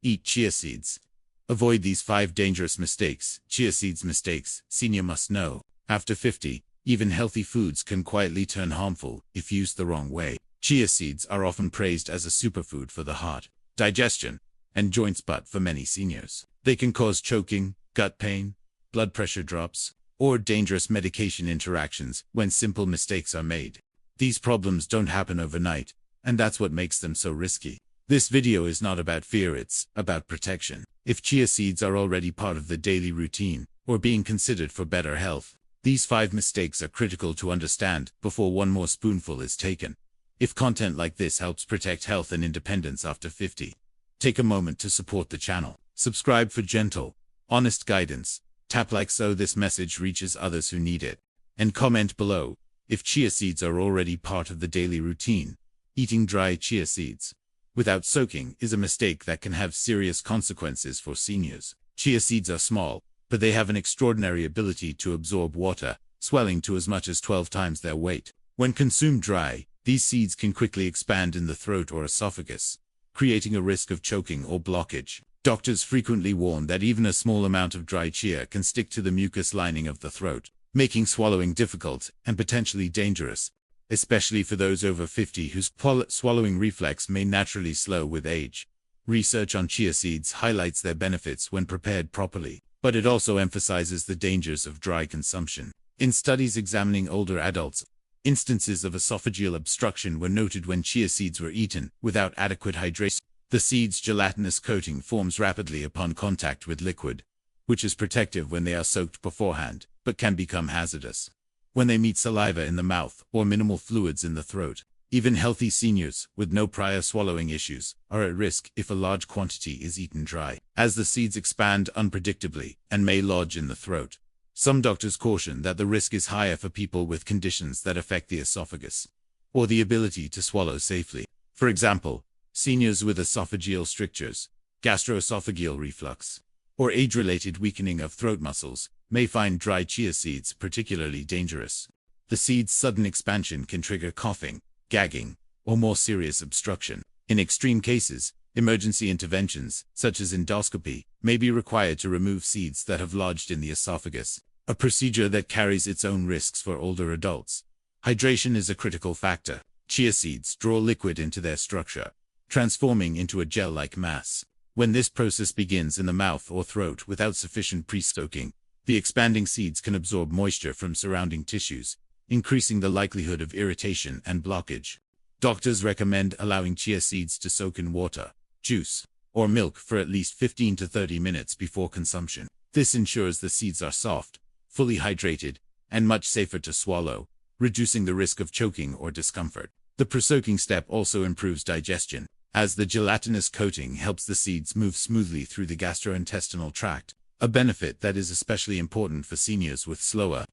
Eat chia seeds. Avoid these 5 dangerous mistakes. Chia seeds mistakes. Senior must know. After 50, even healthy foods can quietly turn harmful if used the wrong way. Chia seeds are often praised as a superfood for the heart, digestion, and joints, but for many seniors, they can cause choking, gut pain, blood pressure drops, or dangerous medication interactions when simple mistakes are made. These problems don't happen overnight, and that's what makes them so risky. This video is not about fear, it's about protection. If chia seeds are already part of the daily routine, or being considered for better health, these 5 mistakes are critical to understand before one more spoonful is taken. If content like this helps protect health and independence after 50, take a moment to support the channel. Subscribe for gentle, honest guidance. Tap like so this message reaches others who need it. And comment below if chia seeds are already part of the daily routine. Eating dry chia seeds without soaking is a mistake that can have serious consequences for seniors. Chia seeds are small, but they have an extraordinary ability to absorb water, swelling to as much as 12 times their weight. When consumed dry, these seeds can quickly expand in the throat or esophagus, creating a risk of choking or blockage. Doctors frequently warn that even a small amount of dry chia can stick to the mucus lining of the throat, making swallowing difficult and potentially dangerous, especially for those over 50 whose swallowing reflex may naturally slow with age. Research on chia seeds highlights their benefits when prepared properly, but it also emphasizes the dangers of dry consumption. In studies examining older adults, instances of esophageal obstruction were noted when chia seeds were eaten without adequate hydration. The seed's gelatinous coating forms rapidly upon contact with liquid, which is protective when they are soaked beforehand, but can become hazardous when they meet saliva in the mouth or minimal fluids in the throat. Even healthy seniors with no prior swallowing issues are at risk if a large quantity is eaten dry, as the seeds expand unpredictably and may lodge in the throat. Some doctors caution that the risk is higher for people with conditions that affect the esophagus or the ability to swallow safely. For example, seniors with esophageal strictures, gastroesophageal reflux, or age-related weakening of throat muscles may find dry chia seeds particularly dangerous. The seed's sudden expansion can trigger coughing, gagging, or more serious obstruction. In extreme cases, emergency interventions, such as endoscopy, may be required to remove seeds that have lodged in the esophagus, a procedure that carries its own risks for older adults. Hydration is a critical factor. Chia seeds draw liquid into their structure, transforming into a gel-like mass. When this process begins in the mouth or throat without sufficient pre-soaking, the expanding seeds can absorb moisture from surrounding tissues, increasing the likelihood of irritation and blockage. Doctors recommend allowing chia seeds to soak in water, juice, or milk for at least 15 to 30 minutes before consumption. This ensures the seeds are soft, fully hydrated, and much safer to swallow, reducing the risk of choking or discomfort. The pre-soaking step also improves digestion, as the gelatinous coating helps the seeds move smoothly through the gastrointestinal tract, a benefit that is especially important for seniors with slower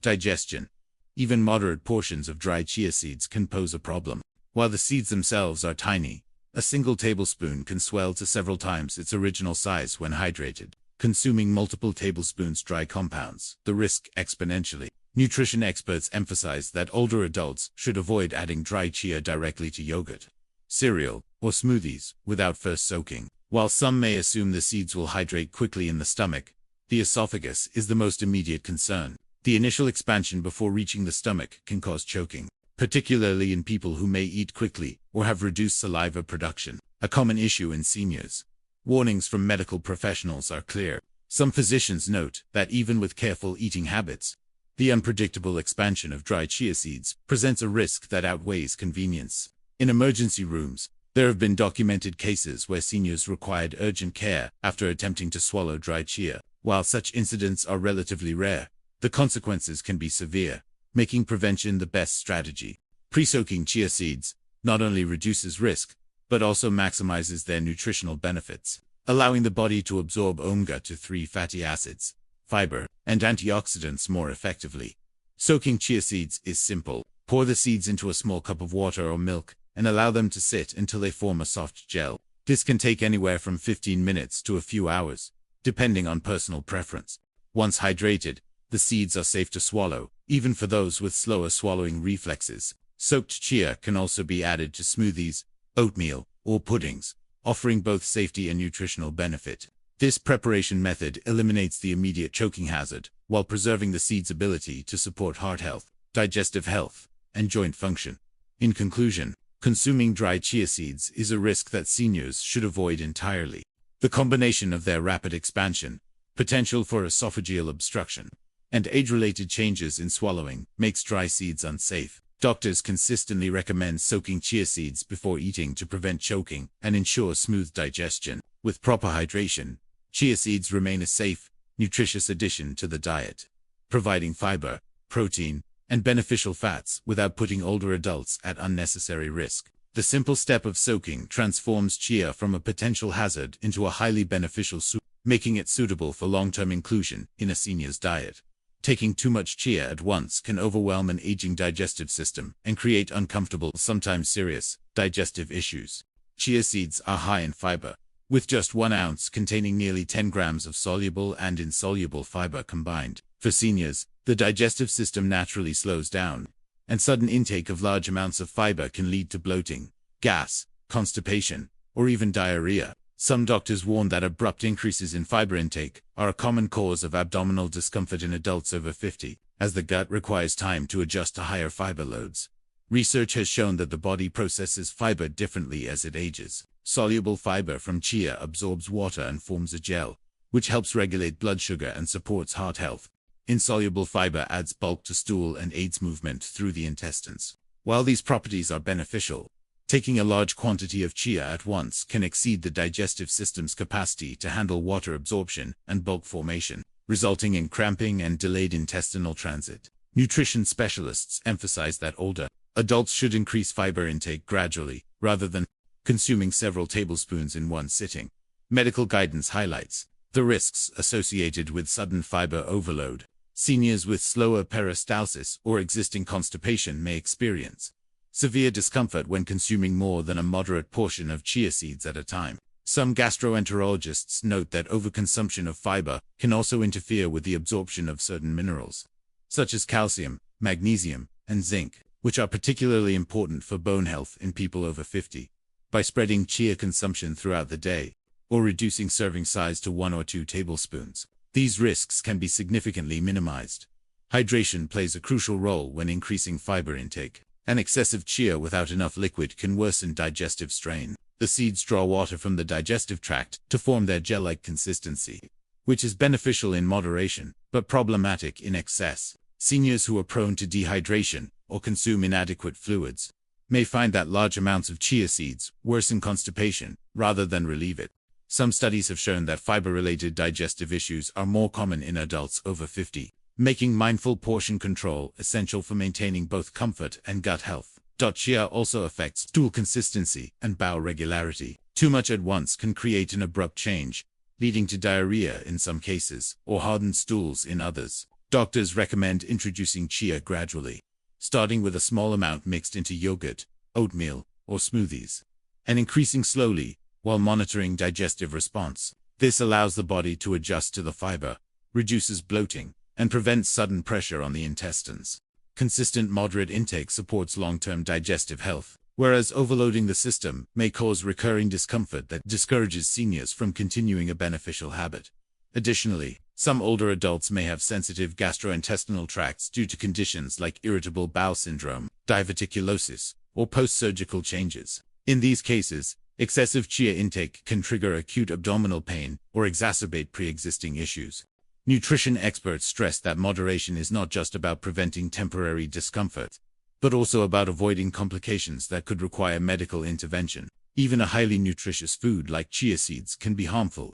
digestion. Even moderate portions of dry chia seeds can pose a problem. While the seeds themselves are tiny, a single tablespoon can swell to several times its original size when hydrated. Consuming multiple tablespoons dry compounds the risk exponentially. Nutrition experts emphasize that older adults should avoid adding dry chia directly to yogurt, cereal, or smoothies without first soaking. While some may assume the seeds will hydrate quickly in the stomach, the esophagus is the most immediate concern. The initial expansion before reaching the stomach can cause choking, particularly in people who may eat quickly or have reduced saliva production, a common issue in seniors. Warnings from medical professionals are clear. Some physicians note that even with careful eating habits, the unpredictable expansion of dry chia seeds presents a risk that outweighs convenience. In emergency rooms, there have been documented cases where seniors required urgent care after attempting to swallow dry chia. While such incidents are relatively rare, the consequences can be severe, making prevention the best strategy. Pre-soaking chia seeds not only reduces risk, but also maximizes their nutritional benefits, allowing the body to absorb omega-3 fatty acids, fiber, and antioxidants more effectively. Soaking chia seeds is simple. Pour the seeds into a small cup of water or milk, and allow them to sit until they form a soft gel. This can take anywhere from 15 minutes to a few hours, depending on personal preference. Once hydrated, the seeds are safe to swallow, even for those with slower swallowing reflexes. Soaked chia can also be added to smoothies, oatmeal, or puddings, offering both safety and nutritional benefit. This preparation method eliminates the immediate choking hazard, while preserving the seed's ability to support heart health, digestive health, and joint function. In conclusion, consuming dry chia seeds is a risk that seniors should avoid entirely. The combination of their rapid expansion, potential for esophageal obstruction, and age-related changes in swallowing makes dry seeds unsafe. Doctors consistently recommend soaking chia seeds before eating to prevent choking and ensure smooth digestion. With proper hydration, chia seeds remain a safe, nutritious addition to the diet, providing fiber, protein, and beneficial fats without putting older adults at unnecessary risk. The simple step of soaking transforms chia from a potential hazard into a highly beneficial soup, making it suitable for long-term inclusion in a senior's diet. Taking too much chia at once can overwhelm an aging digestive system and create uncomfortable, sometimes serious, digestive issues. Chia seeds are high in fiber, with just 1 ounce containing nearly 10 grams of soluble and insoluble fiber combined. For seniors, the digestive system naturally slows down, and sudden intake of large amounts of fiber can lead to bloating, gas, constipation, or even diarrhea. Some doctors warn that abrupt increases in fiber intake are a common cause of abdominal discomfort in adults over 50, as the gut requires time to adjust to higher fiber loads. Research has shown that the body processes fiber differently as it ages. Soluble fiber from chia absorbs water and forms a gel, which helps regulate blood sugar and supports heart health. Insoluble fiber adds bulk to stool and aids movement through the intestines. While these properties are beneficial, taking a large quantity of chia at once can exceed the digestive system's capacity to handle water absorption and bulk formation, resulting in cramping and delayed intestinal transit. Nutrition specialists emphasize that older adults should increase fiber intake gradually, rather than consuming several tablespoons in one sitting. Medical guidance highlights the risks associated with sudden fiber overload. Seniors with slower peristalsis or existing constipation may experience severe discomfort when consuming more than a moderate portion of chia seeds at a time. Some gastroenterologists note that overconsumption of fiber can also interfere with the absorption of certain minerals, such as calcium, magnesium, and zinc, which are particularly important for bone health in people over 50. By spreading chia consumption throughout the day, or reducing serving size to 1 or 2 tablespoons, these risks can be significantly minimized. Hydration plays a crucial role when increasing fiber intake. An excessive chia without enough liquid can worsen digestive strain. The seeds draw water from the digestive tract to form their gel-like consistency, which is beneficial in moderation, but problematic in excess. Seniors who are prone to dehydration or consume inadequate fluids may find that large amounts of chia seeds worsen constipation rather than relieve it. Some studies have shown that fiber-related digestive issues are more common in adults over 50, making mindful portion control essential for maintaining both comfort and gut health. Chia also affects stool consistency and bowel regularity. Too much at once can create an abrupt change, leading to diarrhea in some cases, or hardened stools in others. Doctors recommend introducing chia gradually, starting with a small amount mixed into yogurt, oatmeal, or smoothies, and increasing slowly while monitoring digestive response. This allows the body to adjust to the fiber, reduces bloating, and prevents sudden pressure on the intestines. Consistent moderate intake supports long-term digestive health, whereas overloading the system may cause recurring discomfort that discourages seniors from continuing a beneficial habit. Additionally, some older adults may have sensitive gastrointestinal tracts due to conditions like irritable bowel syndrome, diverticulosis, or post-surgical changes. In these cases, excessive chia intake can trigger acute abdominal pain or exacerbate pre-existing issues. Nutrition experts stress that moderation is not just about preventing temporary discomfort, but also about avoiding complications that could require medical intervention. Even a highly nutritious food like chia seeds can be harmful.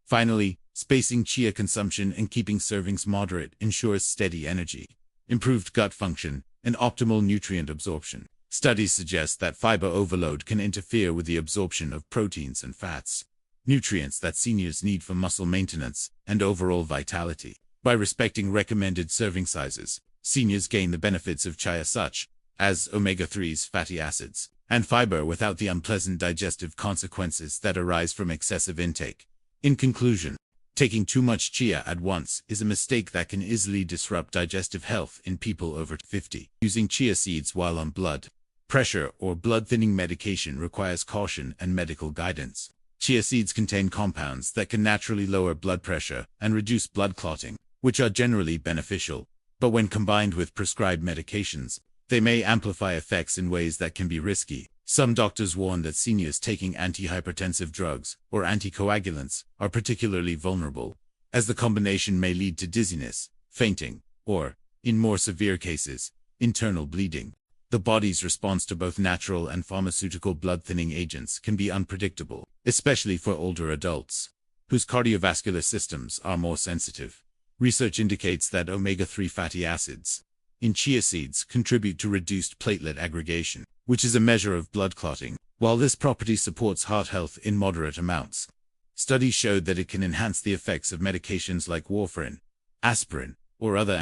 Finally, spacing chia consumption and keeping servings moderate ensures steady energy, improved gut function, and optimal nutrient absorption. Studies suggest that fiber overload can interfere with the absorption of proteins and fats, nutrients that seniors need for muscle maintenance and overall vitality. By respecting recommended serving sizes, seniors gain the benefits of chia such as omega-3s, fatty acids, and fiber without the unpleasant digestive consequences that arise from excessive intake. In conclusion, taking too much chia at once is a mistake that can easily disrupt digestive health in people over 50. Using chia seeds while on blood pressure or blood-thinning medication requires caution and medical guidance. Chia seeds contain compounds that can naturally lower blood pressure and reduce blood clotting, which are generally beneficial. But when combined with prescribed medications, they may amplify effects in ways that can be risky. Some doctors warn that seniors taking antihypertensive drugs or anticoagulants are particularly vulnerable, as the combination may lead to dizziness, fainting, or, in more severe cases, internal bleeding. The body's response to both natural and pharmaceutical blood-thinning agents can be unpredictable, especially for older adults, whose cardiovascular systems are more sensitive. Research indicates that omega-3 fatty acids in chia seeds contribute to reduced platelet aggregation, which is a measure of blood clotting. While this property supports heart health in moderate amounts, studies showed that it can enhance the effects of medications like warfarin, aspirin, or other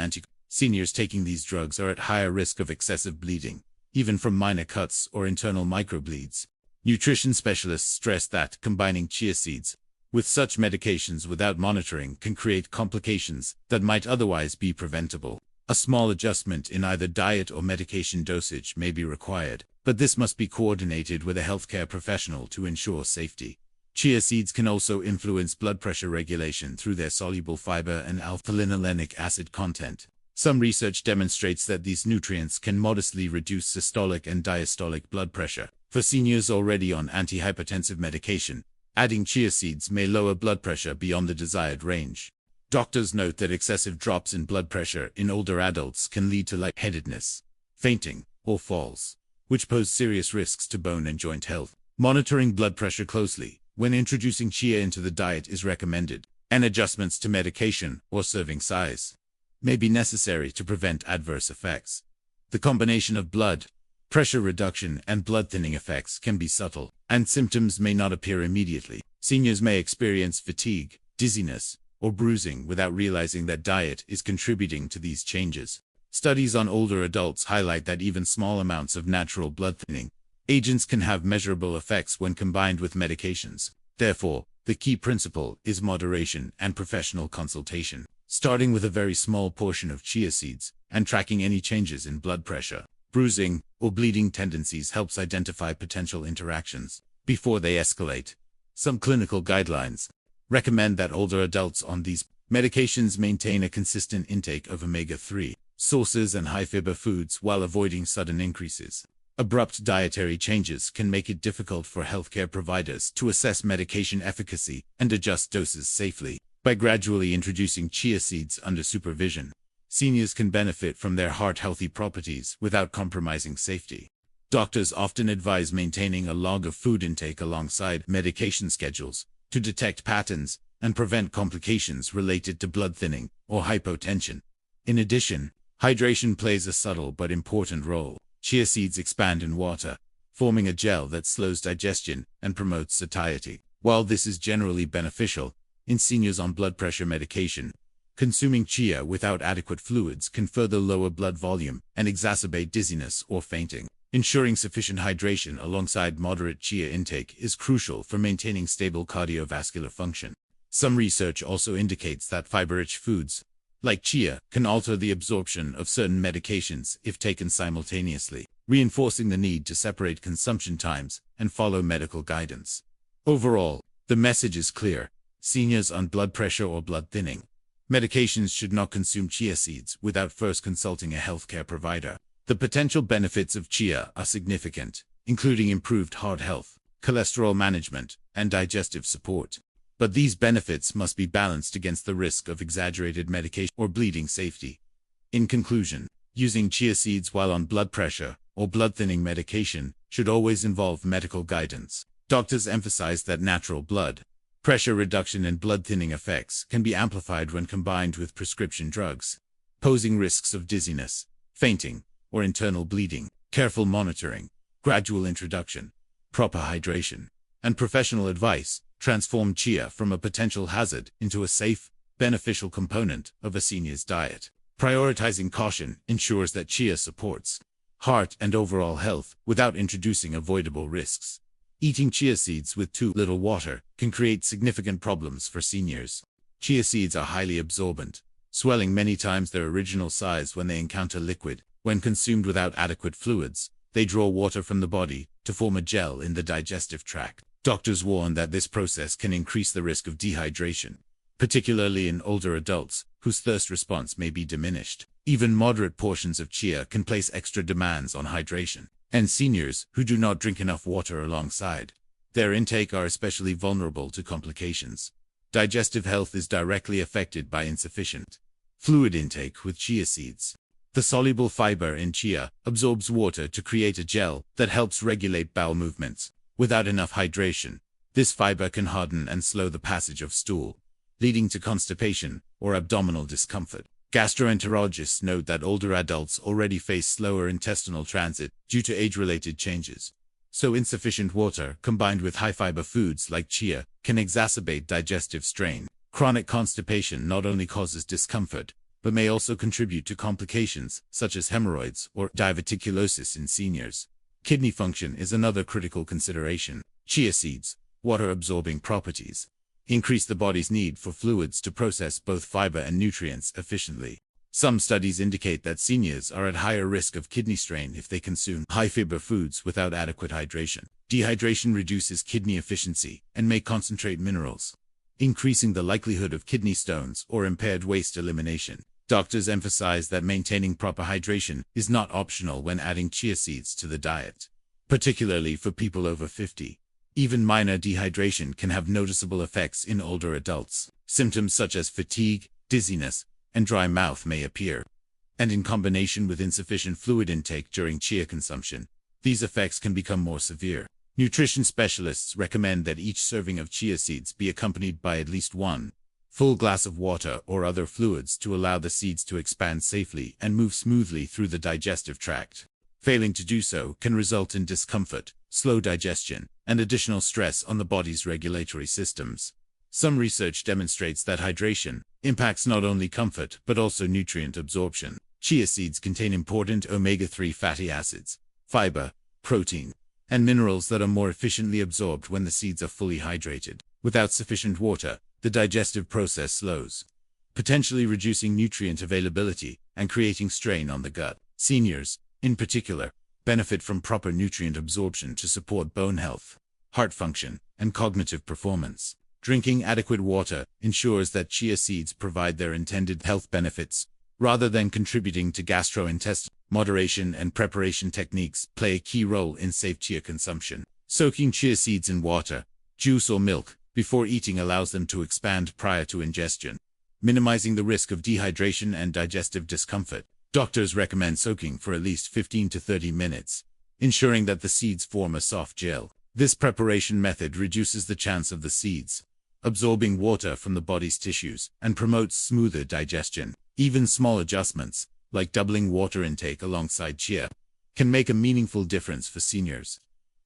Seniors taking these drugs are at higher risk of excessive bleeding, even from minor cuts or internal microbleeds. Nutrition specialists stress that combining chia seeds with such medications without monitoring can create complications that might otherwise be preventable. A small adjustment in either diet or medication dosage may be required, but this must be coordinated with a healthcare professional to ensure safety. Chia seeds can also influence blood pressure regulation through their soluble fiber and alpha-linolenic acid content. Some research demonstrates that these nutrients can modestly reduce systolic and diastolic blood pressure. For seniors already on antihypertensive medication, adding chia seeds may lower blood pressure beyond the desired range. Doctors note that excessive drops in blood pressure in older adults can lead to lightheadedness, fainting, or falls, which pose serious risks to bone and joint health. Monitoring blood pressure closely when introducing chia into the diet is recommended, and adjustments to medication or serving size may be necessary to prevent adverse effects. The combination of blood pressure reduction and blood thinning effects can be subtle, and symptoms may not appear immediately. Seniors may experience fatigue, dizziness, or bruising without realizing that diet is contributing to these changes. Studies on older adults highlight that even small amounts of natural blood thinning agents can have measurable effects when combined with medications. Therefore, the key principle is moderation and professional consultation. Starting with a very small portion of chia seeds and tracking any changes in blood pressure, bruising, or bleeding tendencies helps identify potential interactions before they escalate. Some clinical guidelines recommend that older adults on these medications maintain a consistent intake of omega-3 sources and high-fiber foods while avoiding sudden increases. Abrupt dietary changes can make it difficult for healthcare providers to assess medication efficacy and adjust doses safely. By gradually introducing chia seeds under supervision, seniors can benefit from their heart-healthy properties without compromising safety. Doctors often advise maintaining a log of food intake alongside medication schedules to detect patterns and prevent complications related to blood thinning or hypotension. In addition, hydration plays a subtle but important role. Chia seeds expand in water, forming a gel that slows digestion and promotes satiety. While this is generally beneficial in seniors on blood pressure medication, consuming chia without adequate fluids can further lower blood volume and exacerbate dizziness or fainting. Ensuring sufficient hydration alongside moderate chia intake is crucial for maintaining stable cardiovascular function. Some research also indicates that fiber-rich foods, like chia, can alter the absorption of certain medications if taken simultaneously, reinforcing the need to separate consumption times and follow medical guidance. Overall, the message is clear. Seniors on blood pressure or blood thinning medications should not consume chia seeds without first consulting a healthcare provider. The potential benefits of chia are significant, including improved heart health, cholesterol management, and digestive support. But these benefits must be balanced against the risk of exaggerated medication or bleeding safety. In conclusion, using chia seeds while on blood pressure or blood thinning medication should always involve medical guidance. Doctors emphasize that natural blood pressure reduction and blood thinning effects can be amplified when combined with prescription drugs, posing risks of dizziness, fainting, or internal bleeding. Careful monitoring, gradual introduction, proper hydration, and professional advice transform chia from a potential hazard into a safe, beneficial component of a senior's diet. Prioritizing caution ensures that chia supports heart and overall health without introducing avoidable risks. Eating chia seeds with too little water can create significant problems for seniors. Chia seeds are highly absorbent, swelling many times their original size when they encounter liquid. When consumed without adequate fluids, They draw water from the body to form a gel in the digestive tract. Doctors warn that this process can increase the risk of dehydration, particularly in older adults whose thirst response may be diminished. Even moderate portions of chia can place extra demands on hydration, and seniors who do not drink enough water alongside their intake are especially vulnerable to complications. Digestive health is directly affected by insufficient fluid intake with chia seeds. The soluble fiber in chia absorbs water to create a gel that helps regulate bowel movements. Without enough hydration, this fiber can harden and slow the passage of stool, leading to constipation or abdominal discomfort. Gastroenterologists note that older adults already face slower intestinal transit due to age-related changes. So insufficient water, combined with high-fiber foods like chia, can exacerbate digestive strain. Chronic constipation not only causes discomfort, but may also contribute to complications such as hemorrhoids or diverticulosis in seniors. Kidney function is another critical consideration. Chia seeds, water-absorbing properties, increase the body's need for fluids to process both fiber and nutrients efficiently. Some studies indicate that seniors are at higher risk of kidney strain if they consume high-fiber foods without adequate hydration. Dehydration reduces kidney efficiency and may concentrate minerals, increasing the likelihood of kidney stones or impaired waste elimination. Doctors emphasize that maintaining proper hydration is not optional when adding chia seeds to the diet, particularly for people over 50. Even minor dehydration can have noticeable effects in older adults. Symptoms such as fatigue, dizziness, and dry mouth may appear, and in combination with insufficient fluid intake during chia consumption, these effects can become more severe. Nutrition specialists recommend that each serving of chia seeds be accompanied by at least one full glass of water or other fluids to allow the seeds to expand safely and move smoothly through the digestive tract. Failing to do so can result in discomfort, slow digestion, and additional stress on the body's regulatory systems. Some research demonstrates that hydration impacts not only comfort but also nutrient absorption. Chia seeds contain important omega-3 fatty acids, fiber, protein, and minerals that are more efficiently absorbed when the seeds are fully hydrated. Without sufficient water, the digestive process slows, potentially reducing nutrient availability and creating strain on the gut. Seniors, in particular, benefit from proper nutrient absorption to support bone health, heart function, and cognitive performance. Drinking adequate water ensures that chia seeds provide their intended health benefits, rather than contributing to gastrointestinal. Moderation and preparation techniques play a key role in safe chia consumption. Soaking chia seeds in water, juice, or milk before eating allows them to expand prior to ingestion, minimizing the risk of dehydration and digestive discomfort. Doctors recommend soaking for at least 15 to 30 minutes, ensuring that the seeds form a soft gel. This preparation method reduces the chance of the seeds absorbing water from the body's tissues and promotes smoother digestion. Even small adjustments, like doubling water intake alongside chia, can make a meaningful difference for seniors.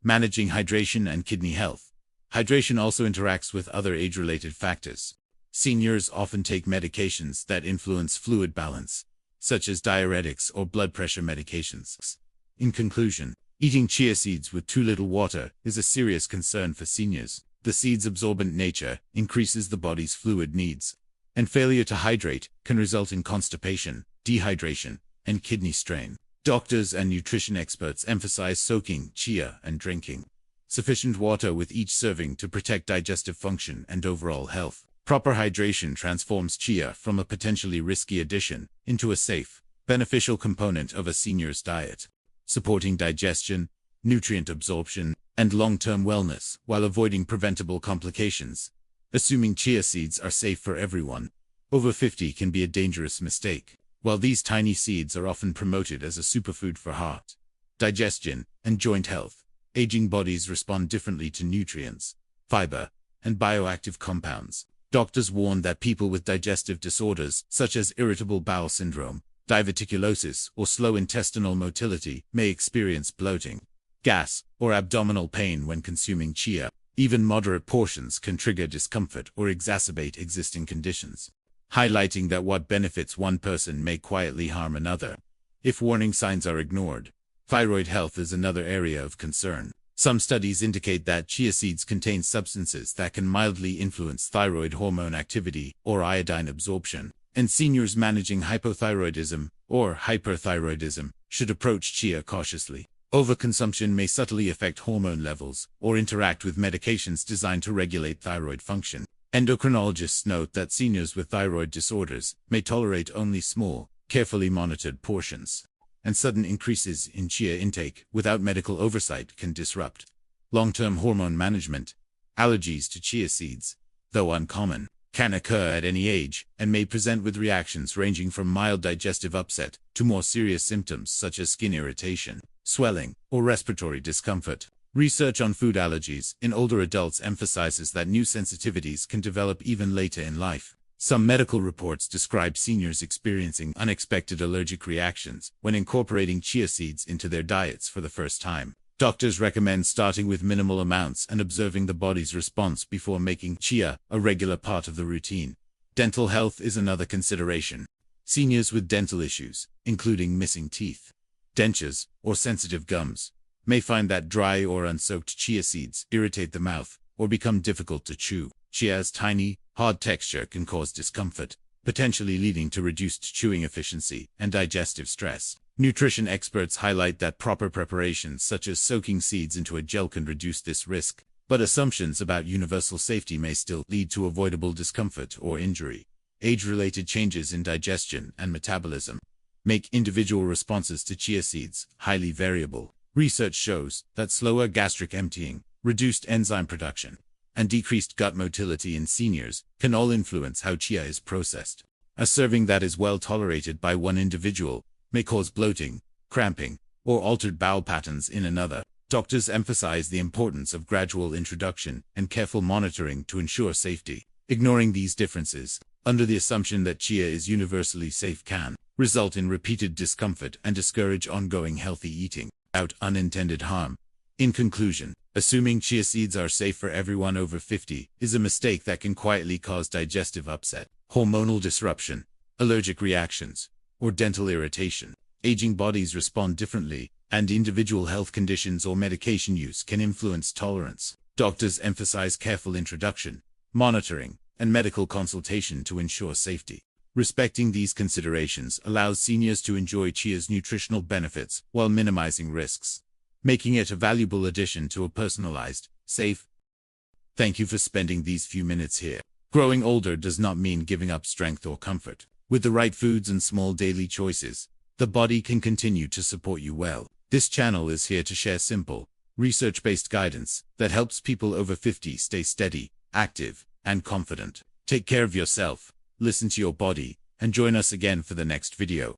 Managing hydration and kidney health. Hydration also interacts with other age-related factors. Seniors often take medications that influence fluid balance, such as diuretics or blood pressure medications. In conclusion, eating chia seeds with too little water is a serious concern for seniors. The seed's absorbent nature increases the body's fluid needs, and failure to hydrate can result in constipation, dehydration, and kidney strain. Doctors and nutrition experts emphasize soaking chia and drinking sufficient water with each serving to protect digestive function and overall health. Proper hydration transforms chia from a potentially risky addition into a safe, beneficial component of a senior's diet, supporting digestion, nutrient absorption, and long-term wellness while avoiding preventable complications. Assuming chia seeds are safe for everyone over 50 can be a dangerous mistake. While these tiny seeds are often promoted as a superfood for heart, digestion, and joint health, aging bodies respond differently to nutrients, fiber, and bioactive compounds. Doctors warn that people with digestive disorders such as irritable bowel syndrome, diverticulosis, or slow intestinal motility may experience bloating, gas, or abdominal pain when consuming chia. Even moderate portions can trigger discomfort or exacerbate existing conditions, highlighting that what benefits one person may quietly harm another. If warning signs are ignored, thyroid health is another area of concern. Some studies indicate that chia seeds contain substances that can mildly influence thyroid hormone activity or iodine absorption, and seniors managing hypothyroidism or hyperthyroidism should approach chia cautiously. Overconsumption may subtly affect hormone levels or interact with medications designed to regulate thyroid function. Endocrinologists note that seniors with thyroid disorders may tolerate only small, carefully monitored portions, and sudden increases in chia intake without medical oversight can disrupt long-term hormone management. Allergies to chia seeds, though uncommon, can occur at any age and may present with reactions ranging from mild digestive upset to more serious symptoms such as skin irritation, swelling, or respiratory discomfort. Research on food allergies in older adults emphasizes that new sensitivities can develop even later in life. Some medical reports describe seniors experiencing unexpected allergic reactions when incorporating chia seeds into their diets for the first time. Doctors recommend starting with minimal amounts and observing the body's response before making chia a regular part of the routine. Dental health is another consideration. Seniors with dental issues, including missing teeth, dentures, or sensitive gums, may find that dry or unsoaked chia seeds irritate the mouth or become difficult to chew. Chia's tiny, hard texture can cause discomfort, potentially leading to reduced chewing efficiency and digestive stress. Nutrition experts highlight that proper preparations such as soaking seeds into a gel can reduce this risk, but assumptions about universal safety may still lead to avoidable discomfort or injury. Age-related changes in digestion and metabolism make individual responses to chia seeds highly variable. Research shows that slower gastric emptying, reduced enzyme production, and decreased gut motility in seniors can all influence how chia is processed. A serving that is well tolerated by one individual may cause bloating, cramping, or altered bowel patterns in another. Doctors emphasize the importance of gradual introduction and careful monitoring to ensure safety. Ignoring these differences, under the assumption that chia is universally safe, can result in repeated discomfort and discourage ongoing healthy eating without unintended harm. In conclusion, assuming chia seeds are safe for everyone over 50 is a mistake that can quietly cause digestive upset, hormonal disruption, allergic reactions, or dental irritation. Aging bodies respond differently, and individual health conditions or medication use can influence tolerance. Doctors emphasize careful introduction, monitoring, and medical consultation to ensure safety. Respecting these considerations allows seniors to enjoy chia's nutritional benefits while minimizing risks, making it a valuable addition to a personalized, safe. Thank you for spending these few minutes here. Growing older does not mean giving up strength or comfort. With the right foods and small daily choices, the body can continue to support you well. This channel is here to share simple, research-based guidance that helps people over 50 stay steady, active, and confident. Take care of yourself, listen to your body, and join us again for the next video.